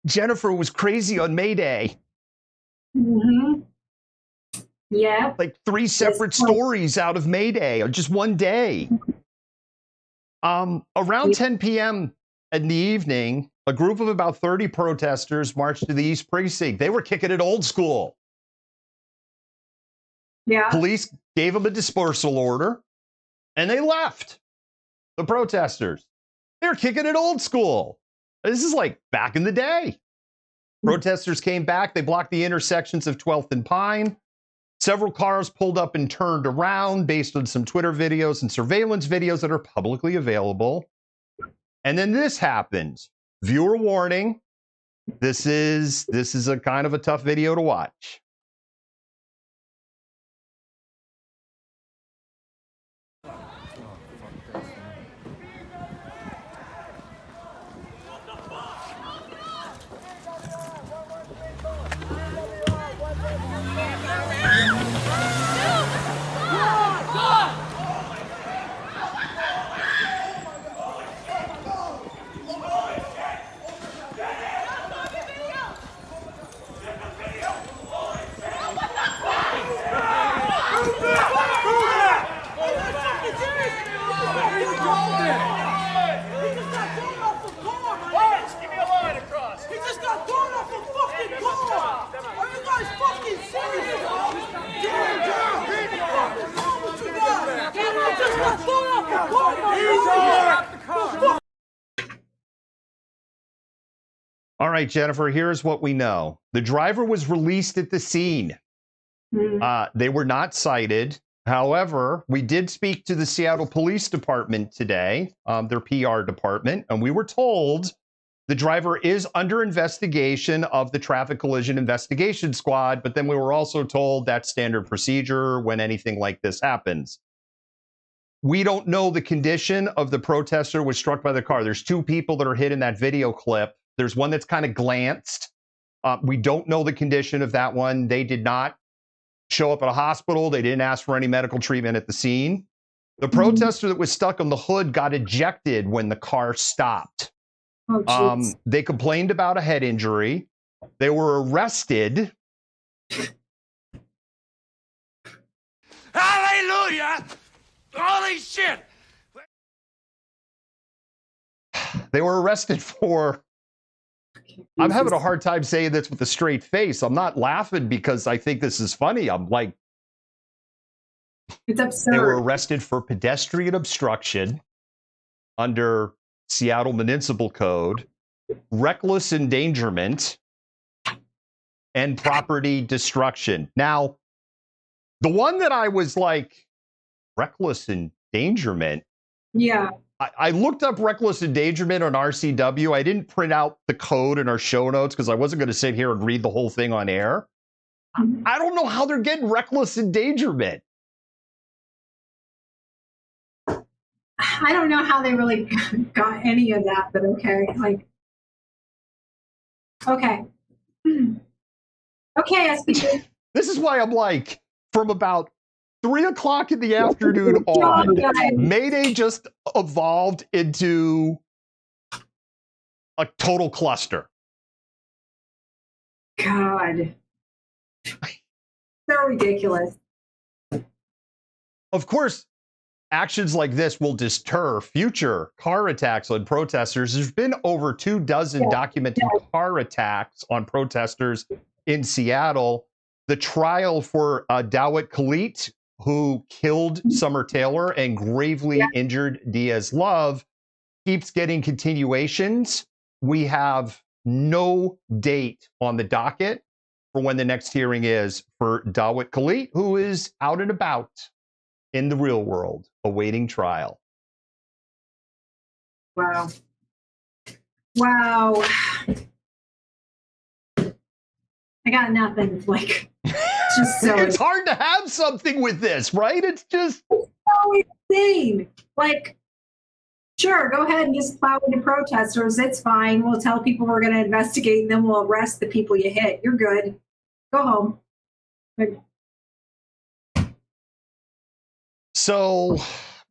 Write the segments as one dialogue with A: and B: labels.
A: Jennifer, was crazy on May Day.
B: Mm-hmm. Yeah.
A: Like 3 separate stories out of May Day on just one day. Around 10 p.m. in the evening, a group of about 30 protesters marched to the East Precinct. They were kicking it old school.
B: Yeah.
A: Police gave them a dispersal order, and they left. The protesters. They're kicking it old school. This is like back in the day. Protesters came back. They blocked the intersections of 12th and Pine. Several cars pulled up and turned around based on some Twitter videos and surveillance videos that are publicly available. And then this happens. Viewer warning. This is a kind of a tough video to watch. All right, Jennifer, here's what we know. The driver was released at the scene. They were not cited. However, we did speak to the Seattle Police Department today, their PR department, and we were told the driver is under investigation of the Traffic Collision Investigation Squad, but then we were also told that's standard procedure when anything like this happens. We don't know the condition of the protester who was struck by the car. There's 2 people that are hit in that video clip. There's one that's kind of glanced. We don't know the condition of that one. They did not show up at a hospital. They didn't ask for any medical treatment at the scene. The protester that was stuck on the hood got ejected when the car stopped. They complained about a head injury. They were arrested.
C: Hallelujah! Holy shit!
A: They were arrested for... I'm having a hard time saying this with a straight face. I'm not laughing because I think this is funny. I'm like...
B: It's absurd.
A: They were arrested for pedestrian obstruction under Seattle Municipal Code, reckless endangerment, and property destruction. Now, the one that I was like, reckless endangerment?
B: Yeah.
A: I looked up reckless endangerment on RCW. I didn't print out the code in our show notes because I wasn't going to sit here and read the whole thing on air. I don't know how they're getting reckless endangerment.
B: I don't know how they really got any of that, but okay. Like, okay. Okay, SPG.
A: This is why I'm like, from about 3 o'clock in the afternoon on, Mayday just evolved into a total cluster.
B: God. So ridiculous.
A: Of course, actions like this will deter future car attacks on protesters. There's been over 24 documented car attacks on protesters in Seattle. The trial for Dawit Khalid, who killed Summer Taylor and gravely injured Diaz Love, keeps getting continuations. We have no date on the docket for when the next hearing is for Dawit Khalid, who is out and about in the real world, awaiting trial.
B: Wow. Wow. I got nothing. Like, it's just so...
A: It's hard to have something with this, right? It's just...
B: It's so insane. Like, sure, go ahead and just plow into protesters. It's fine. We'll tell people we're going to investigate, and then we'll arrest the people you hit. You're good. Go home. Like,
A: so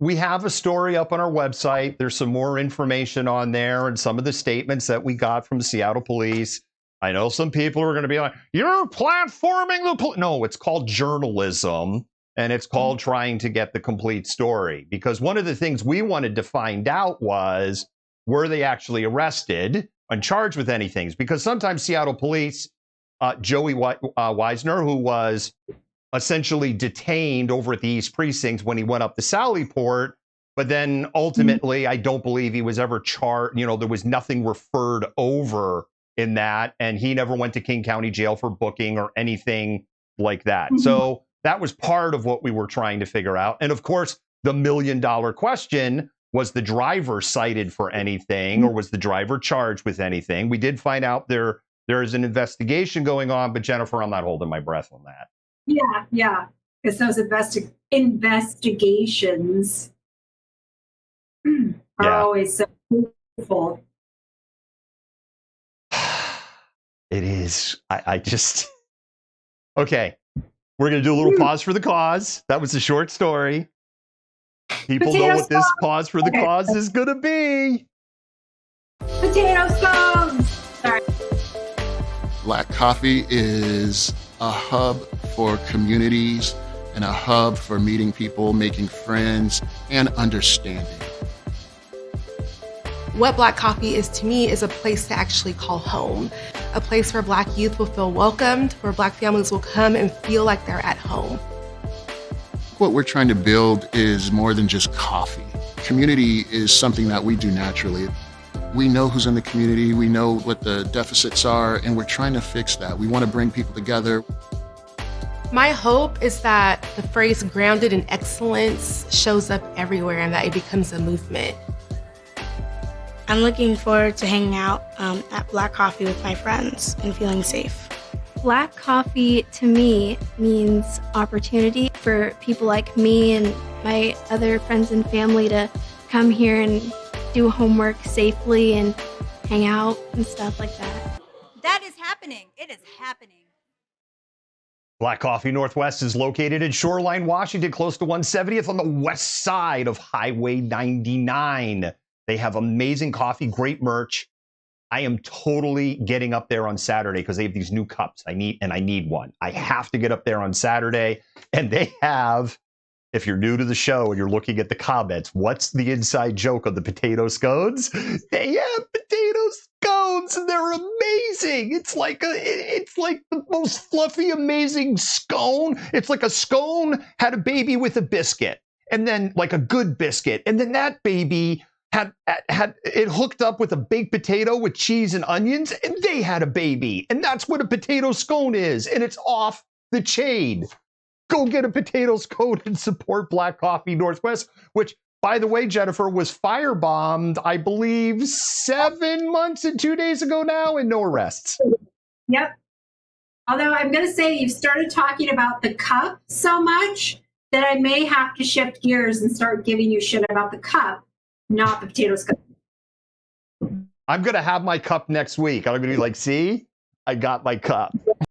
A: we have a story up on our website. There's some more information on there and some of the statements that we got from the Seattle police. I know some people are going to be like, you're platforming the police. No, it's called journalism, and it's called trying to get the complete story. Because one of the things we wanted to find out was, were they actually arrested and charged with anything? Because sometimes Seattle police, Joey Weisner, who was essentially detained over at the East Precinct when he went up to Sallyport, but then ultimately, I don't believe he was ever charged. You know, there was nothing referred over in that, and he never went to King County Jail for booking or anything like that. So that was part of what we were trying to figure out. And of course, the $1 million question, was the driver cited for anything, or was the driver charged with anything? We did find out there is an investigation going on, but Jennifer, I'm not holding my breath on that.
B: Yeah. Because those investigations are always so beautiful.
A: It is. I just. Okay. We're going to do a little pause for the cause. That was a short story. People know what this pause for the cause is going to be.
B: Potato scones! Sorry.
D: Black Coffee is a hub for communities and a hub for meeting people, making friends, and understanding.
E: What Black Coffee is to me is a place to actually call home, a place where Black youth will feel welcomed, where Black families will come and feel like they're at home.
D: What we're trying to build is more than just coffee. Community is something that we do naturally. We know who's in the community, we know what the deficits are, and we're trying to fix that. We want to bring people together.
E: My hope is that the phrase grounded in excellence shows up everywhere and that it becomes a movement.
F: I'm looking forward to hanging out at Black Coffee with my friends and feeling safe.
G: Black Coffee to me means opportunity for people like me and my other friends and family to come here and do homework safely and hang out and stuff like that.
H: That is happening. It is happening.
A: Black Coffee Northwest is located in Shoreline, Washington, close to 170th on the west side of Highway 99. They have amazing coffee, great merch. I am totally getting up there on Saturday because they have these new cups. I need one. I have to get up there on Saturday. And they have, if you're new to the show and you're looking at the comments, what's the inside joke of the potato scones? They have potato scones and they're amazing. It's like the most fluffy, amazing scone. It's like a scone had a baby with a biscuit, and then like a good biscuit, and then that baby had it hooked up with a baked potato with cheese and onions, and they had a baby. And that's what a potato scone is, and it's off the chain. Go get a potato scone and support Black Coffee Northwest, which, by the way, Jennifer, was firebombed, I believe, 7 months and 2 days ago now, and no arrests.
B: Yep. Although I'm going to say you've started talking about the cup so much that I may have to shift gears and start giving you shit about the cup, not the potato scone.
A: I'm going to have my cup next week. I'm going to be like, see, I got my cup.